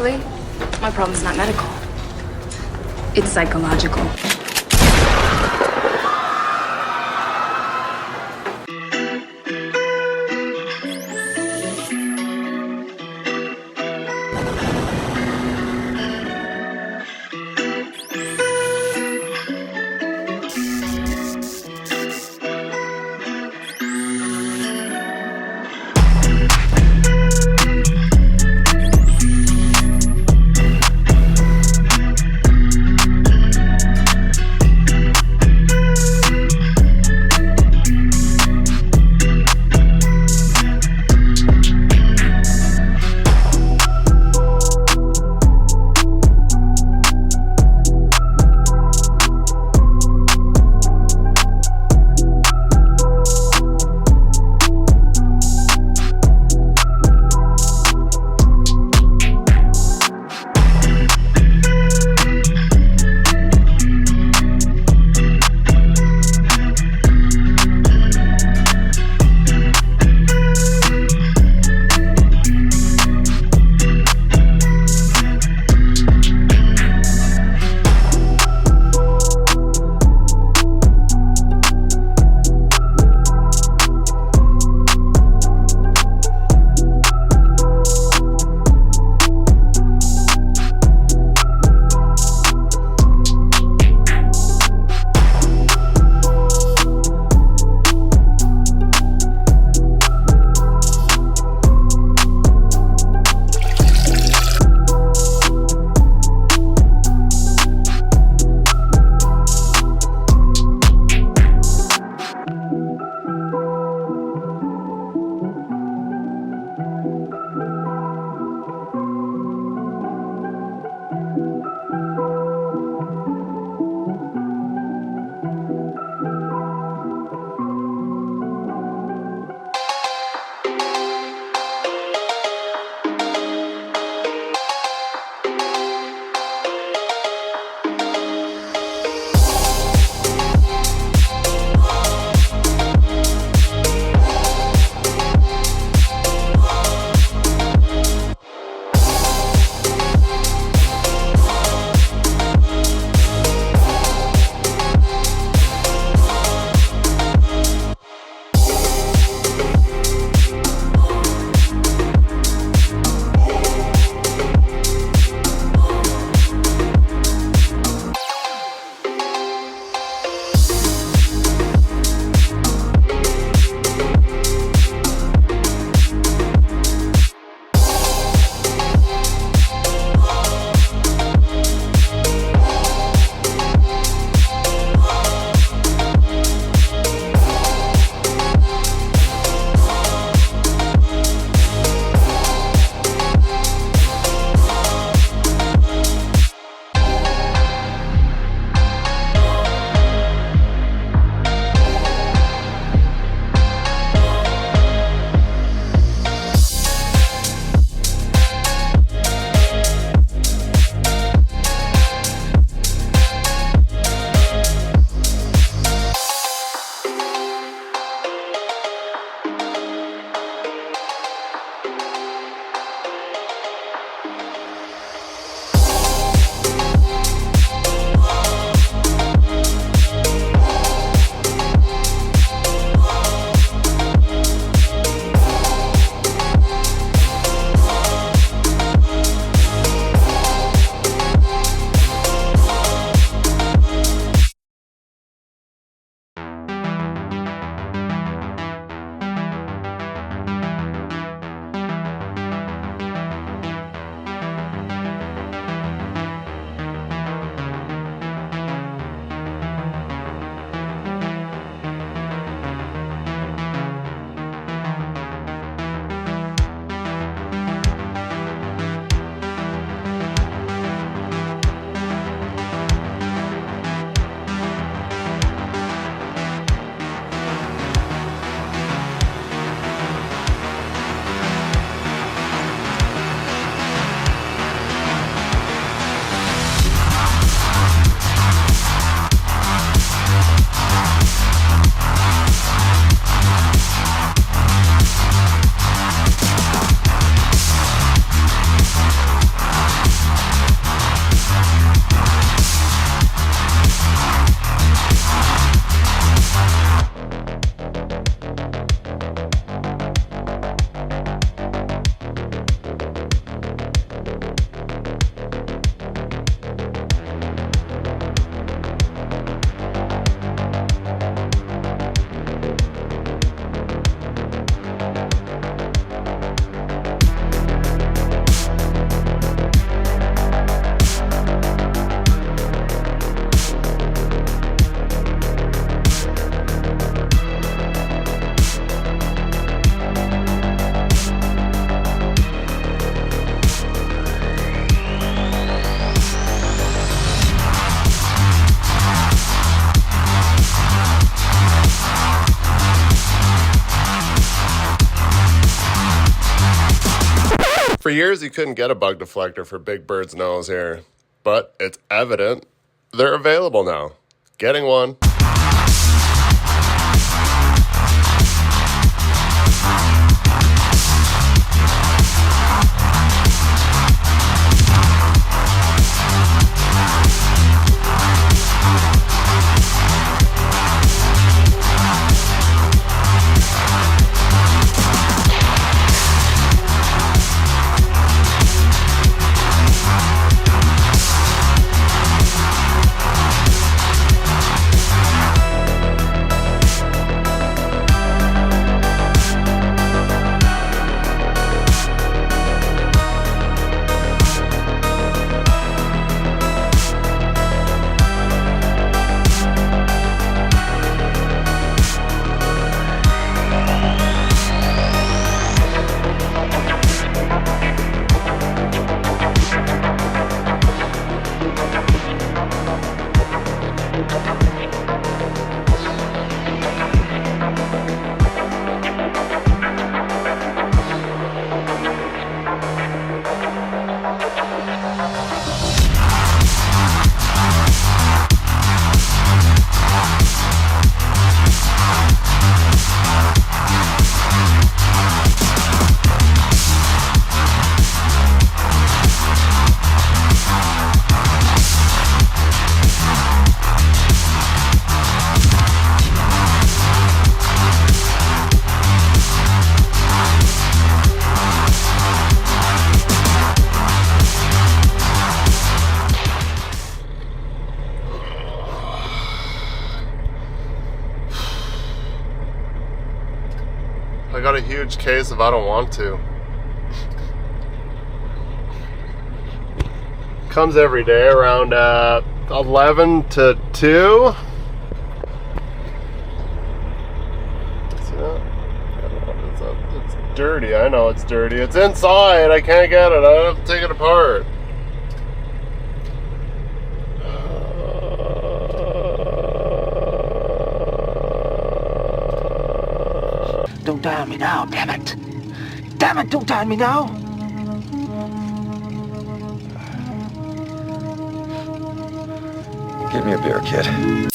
Actually, my problem's not medical. It's psychological. years, you couldn't get a bug deflector for Big Bird's nose here, but it's evident they're available now. Getting one. I got a huge case of I don't want to. Comes every day around 11 to 2. It's dirty. I know it's dirty. It's inside. I can't get it. I have to take it apart. Don't die on me now, damn it! Damn it, don't die on me now! Give me a beer, kid.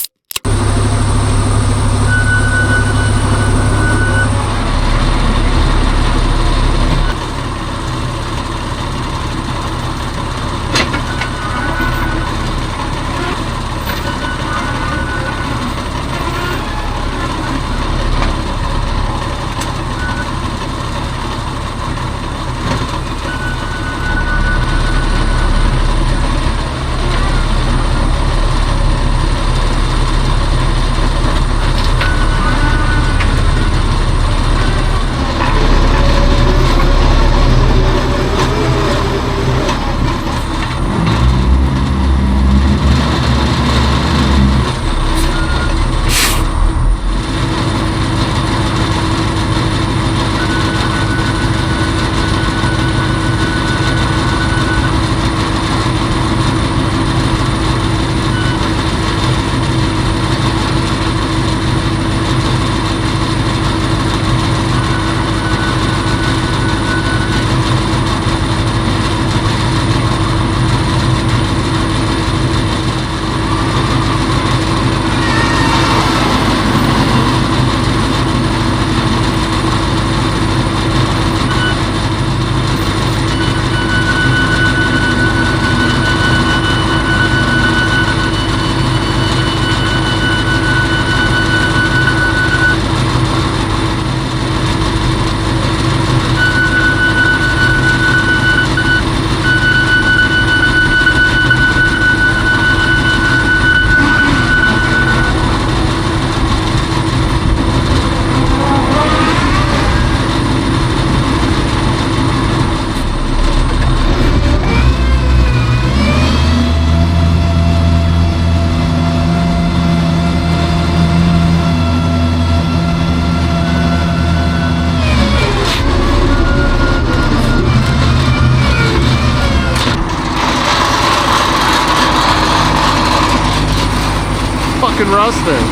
Fucking rusting.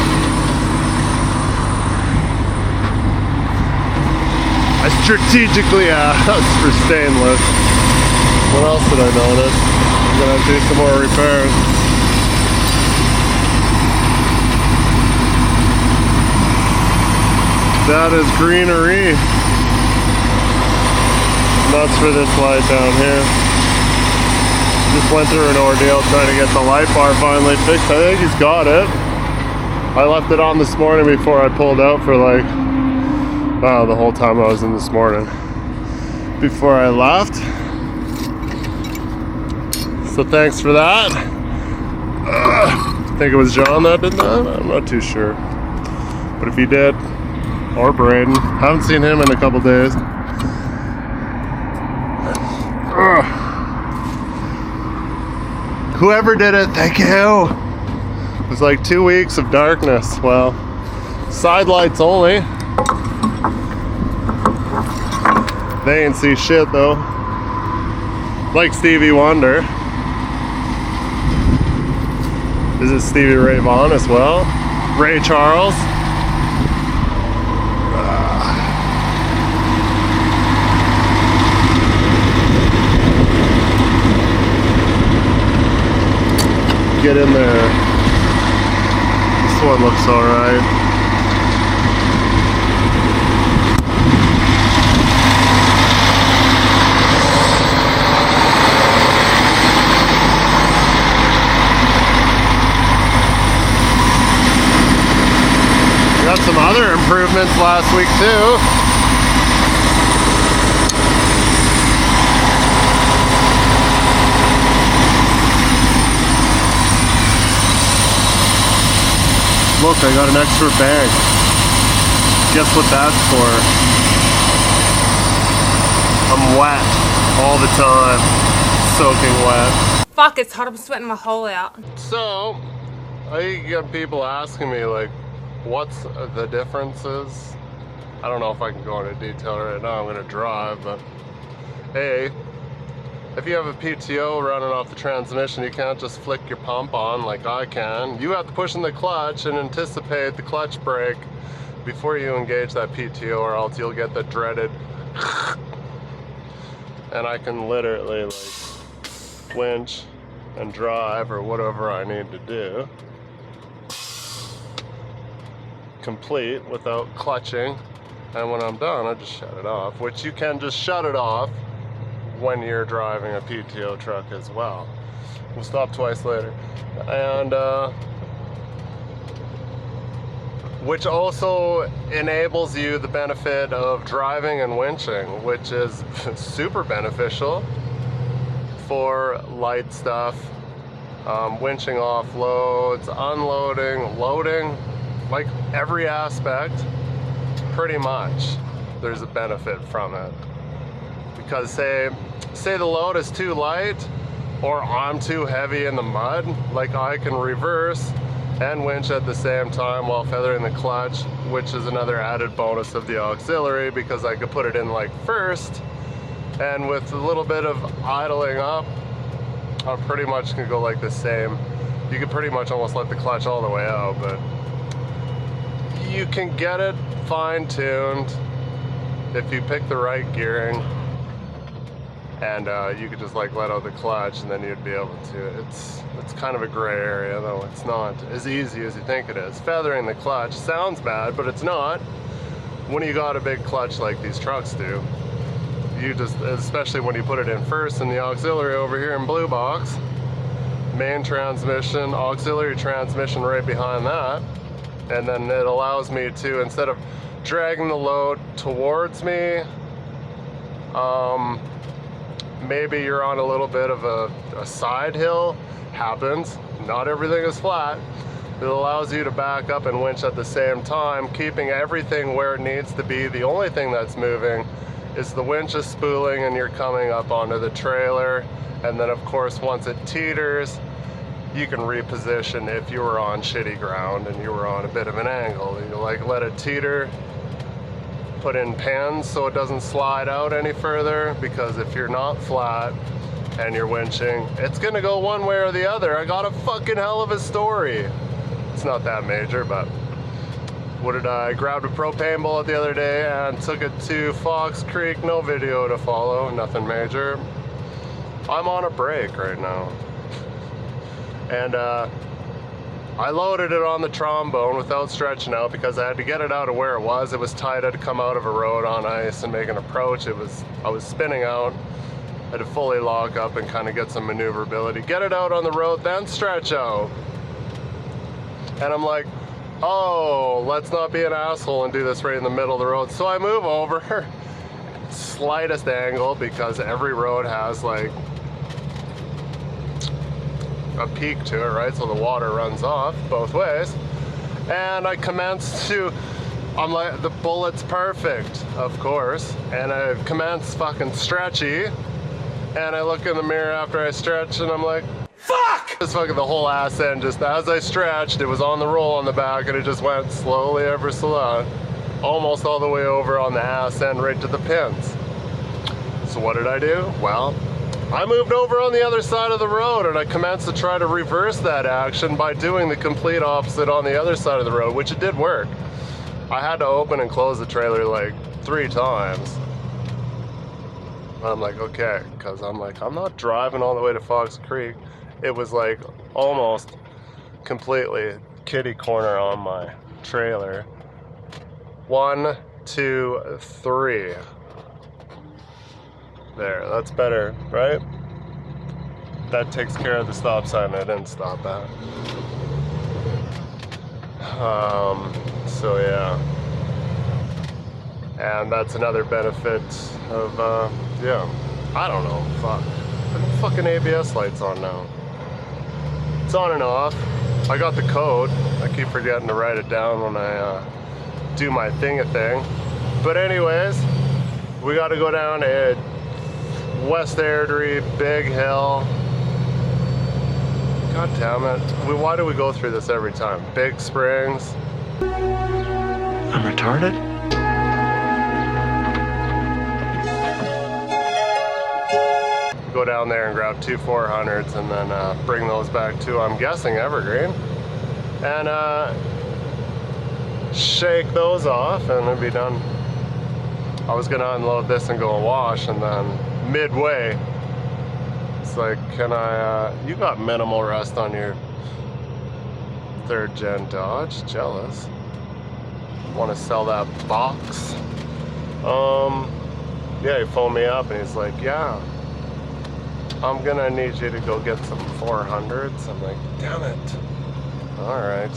I strategically asked for stainless. What else did I notice? I'm gonna do some more repairs. That is greenery. Nuts for this light down here. Just went through an ordeal trying to get the light bar finally fixed. I think he's got it. I left it on this morning before I pulled out for like, wow, the whole time I was in this morning. Before I left. So thanks for that. I think it was John that did that. I'm not too sure. But if he did, or Braden, haven't seen him in a couple days. Whoever did it, thank you. It was like 2 weeks of darkness. Well, side lights only. They ain't see shit though. Like Stevie Wonder. Is it Stevie Ray Vaughan as well? Ray Charles? Get in there. This one looks alright. Got some other improvements last week too. Look, I got an extra bag. Guess what that's for? I'm wet all the time. Soaking wet. Fuck, it's hot. I'm sweating my hole out. So, I get people asking me like, what's the differences? I don't know if I can go into detail right now. I'm gonna drive, but hey, if you have a PTO running off the transmission, you can't just flick your pump on like I can. You have to push in the clutch and anticipate the clutch brake before you engage that PTO, or else you'll get the dreaded and I can literally like winch and drive or whatever I need to do complete without clutching, and when I'm done I just shut it off, which you can just shut it off when you're driving a PTO truck as well. We'll stop twice later. And which also enables you the benefit of driving and winching, which is super beneficial for light stuff, winching off loads, unloading, loading, like every aspect, pretty much there's a benefit from it. Because say the load is too light or I'm too heavy in the mud, like I can reverse and winch at the same time while feathering the clutch, which is another added bonus of the auxiliary, because I could put it in like first, and with a little bit of idling up, I pretty much can go like the same. You could pretty much almost let the clutch all the way out, but you can get it fine-tuned if you pick the right gearing, and you could just like let out the clutch and then you'd be able to. It's kind of a gray area though. It's not as easy as you think it is. Feathering the clutch sounds bad, but it's not when you got a big clutch like these trucks do. You just, especially when you put it in first in the auxiliary over here in blue box, main transmission, auxiliary transmission right behind that, and then it allows me to, instead of dragging the load towards me, maybe you're on a little bit of a side hill, happens, not everything is flat. It allows you to back up and winch at the same time, keeping everything where it needs to be. The only thing that's moving is the winch is spooling and you're coming up onto the trailer. And then of course, once it teeters, you can reposition if you were on shitty ground and you were on a bit of an angle. You like let it teeter, put in pins so it doesn't slide out any further, because if you're not flat and you're winching, it's gonna go one way or the other. I got a fucking hell of a story. It's not that major, but I grabbed a propane bullet the other day and took it to Fox Creek. No video to follow, nothing major. I'm on a break right now. And I loaded it on the trombone without stretching out because I had to get it out of where it was. It was tight. I had to come out of a road on ice and make an approach. I was spinning out. I had to fully lock up and kind of get some maneuverability. Get it out on the road, then stretch out. And I'm like, oh, let's not be an asshole and do this right in the middle of the road. So I move over, slightest angle, because every road has like a peak to it, right? So the water runs off both ways. And I commence to, I'm like, the bullet's perfect, of course. And I commence fucking stretchy. And I look in the mirror after I stretch and I'm like, fuck! Just fucking the whole ass end, just as I stretched, it was on the roll on the back and it just went slowly ever so almost all the way over on the ass end right to the pins. So what did I do? Well, I moved over on the other side of the road and I commenced to try to reverse that action by doing the complete opposite on the other side of the road, which it did work. I had to open and close the trailer like 3 times. I'm like, okay, because I'm like, I'm not driving all the way to Fox Creek. It was like almost completely kitty corner on my trailer. 1, 2, 3. There, that's better, right? That takes care of the stop sign I didn't stop at. So yeah. And that's another benefit of, yeah. I don't know, fuck. The fucking ABS light's on now. It's on and off. I got the code. I keep forgetting to write it down when I do my thing. But anyways, we gotta go down to West Airdrie, Big Hill. God damn it. Why do we go through this every time? Big Springs. I'm retarded? Go down there and grab 2 400s and then bring those back to, I'm guessing, Evergreen. And shake those off and it'll be done. I was gonna unload this and go and wash, and then midway, it's like, can I, you got minimal rust on your 3rd gen Dodge, jealous. Want to sell that box? Yeah, he phoned me up and he's like, yeah, I'm gonna need you to go get some 400s. I'm like, damn it. All right.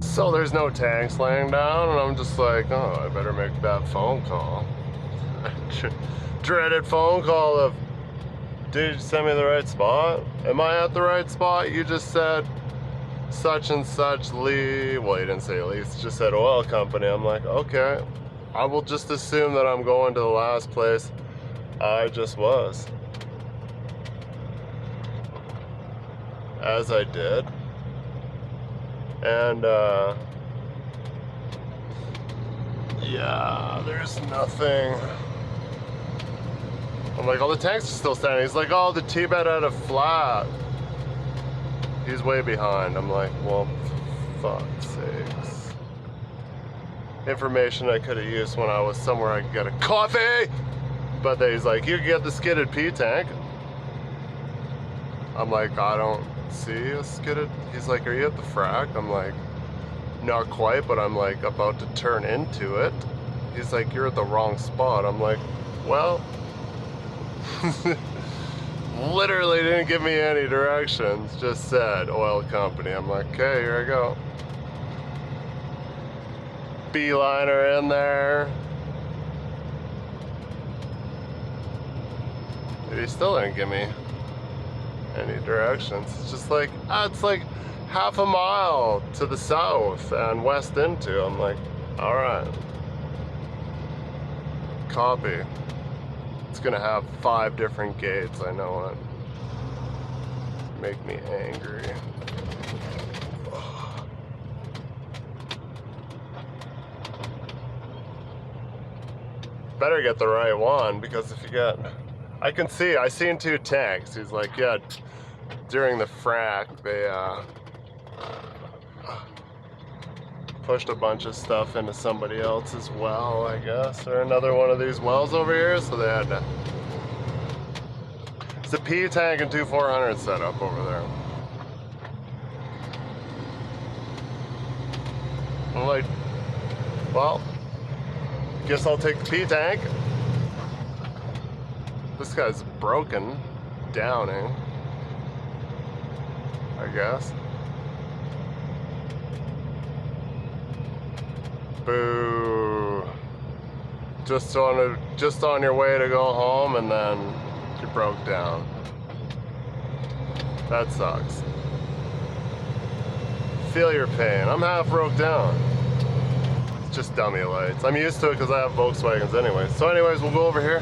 So there's no tanks laying down, and I'm just like, oh, I better make that phone call. Dreaded phone call of, did you send me the right spot? Am I at the right spot? You just said such and such Lee. Well, you didn't say Lee, you just said oil company. I'm like, okay, I will just assume that I'm going to the last place I just was. as I did. And yeah, there's nothing. I'm like, oh, the tanks are still standing. He's like, oh, the T-bed had a flat. He's way behind. I'm like, well, fuck's sakes. Information I could have used when I was somewhere I could get a coffee. But then he's like, you can get the skidded P tank. I'm like, I don't see a skidded. He's like, are you at the frac? I'm like, not quite, but I'm like about to turn into it. He's like, you're at the wrong spot. I'm like, well, literally didn't give me any directions, just said oil company. I'm like, okay, here I go. Beeliner in there. But he still didn't give me any directions. It's just like, it's like half a mile to the south and west into. I'm like, all right. Copy. It's gonna have 5 different gates, I know it. Make me angry. Better get the right one, because if you get, I seen 2 tanks. He's like, yeah, during the frac, they pushed a bunch of stuff into somebody else's well, I guess, or another one of these wells over here, so they had to. It's a P tank and 2 400 set up over there. I'm like, well, guess I'll take the P tank. This guy's broken, downing, I guess. Boo. Just on your way to go home, and then you broke down. That sucks. Feel your pain. I'm half broke down. It's just dummy lights. I'm used to it because I have Volkswagens anyway. So anyways, we'll go over here.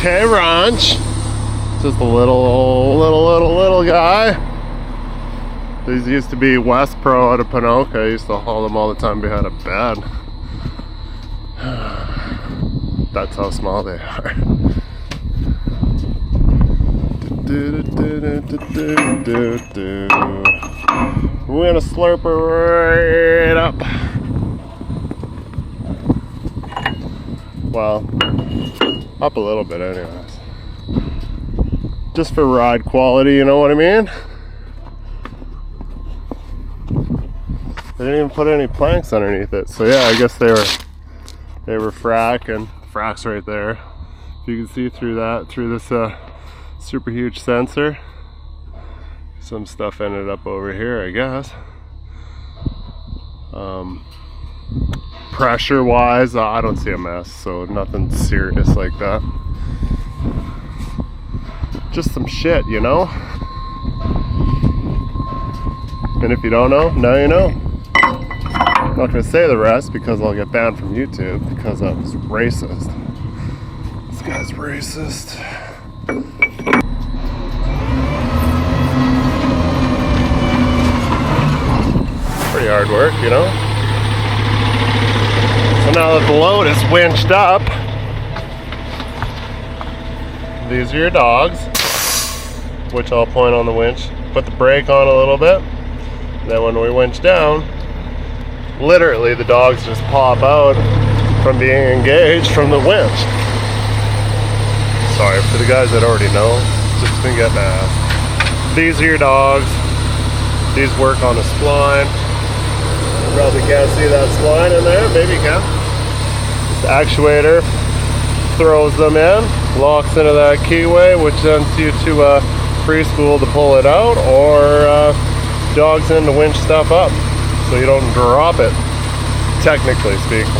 Okay, ranch. Just a little guy. These used to be West Pro out of Pinoca. I used to haul them all the time behind a bed. That's how small they are. We're gonna slurp her right up. Well, up a little bit anyways. Just for ride quality, you know what I mean? They didn't even put any planks underneath it. So yeah, I guess they were fracking. Frac's right there. If you can see through that, through this super huge sensor. Some stuff ended up over here, I guess. Pressure wise, I don't see a mess, so nothing serious like that. Just some shit, you know? And if you don't know, now you know. I'm not gonna say the rest because I'll get banned from YouTube because I was racist. This guy's racist. Pretty hard work, you know? So now that the load is winched up, these are your dogs, which I'll point on the winch. Put the brake on a little bit. Then when we winch down, literally the dogs just pop out from being engaged from the winch. Sorry for the guys that already know, just been getting asked. These are your dogs. These work on a spline. You probably can't see that spline in there, maybe you can. This actuator throws them in, locks into that keyway, which sends you to preschool to pull it out, or dogs in to winch stuff up so you don't drop it, technically speaking.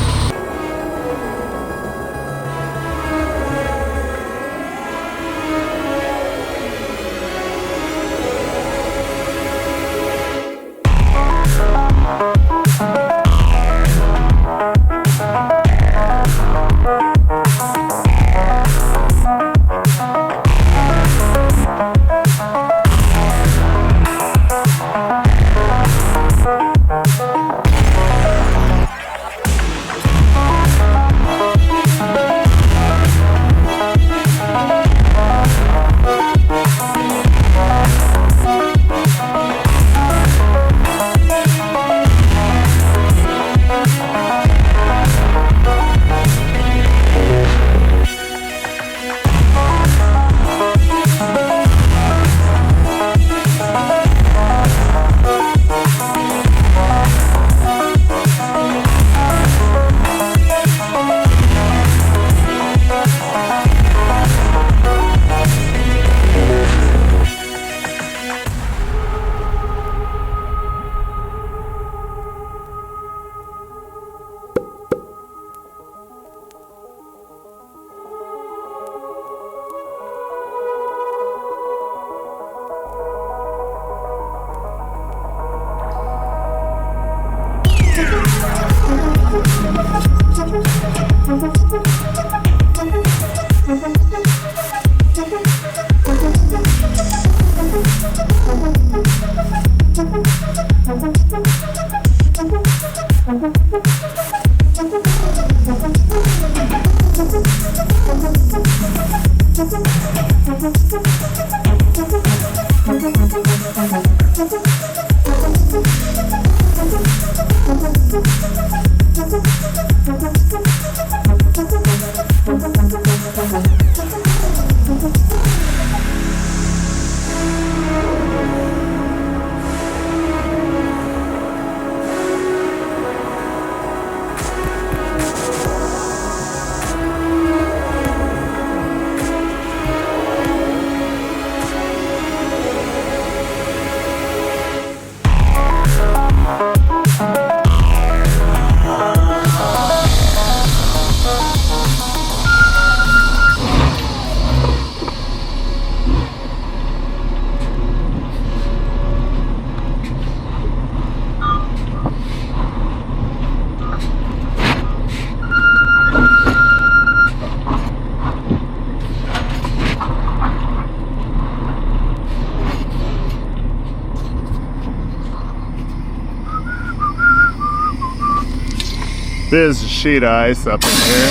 There's sheet ice up in here.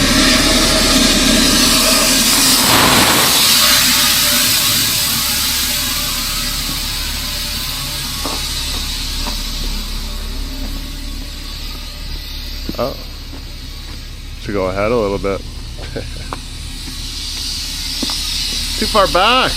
Oh, should go ahead a little bit. Too far back.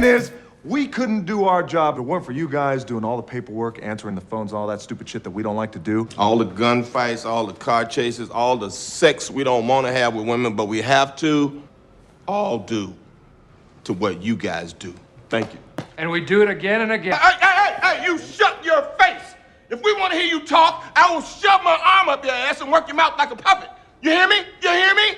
saying is, we couldn't do our job if it weren't for you guys doing all the paperwork, answering the phones, all that stupid shit that we don't like to do. All the gunfights, all the car chases, all the sex we don't want to have with women, but we have to, all due to what you guys do. Thank you. And we do it again and again. Hey, you shut your face! If we want to hear you talk, I will shove my arm up your ass and work your mouth like a puppet. You hear me? You hear me?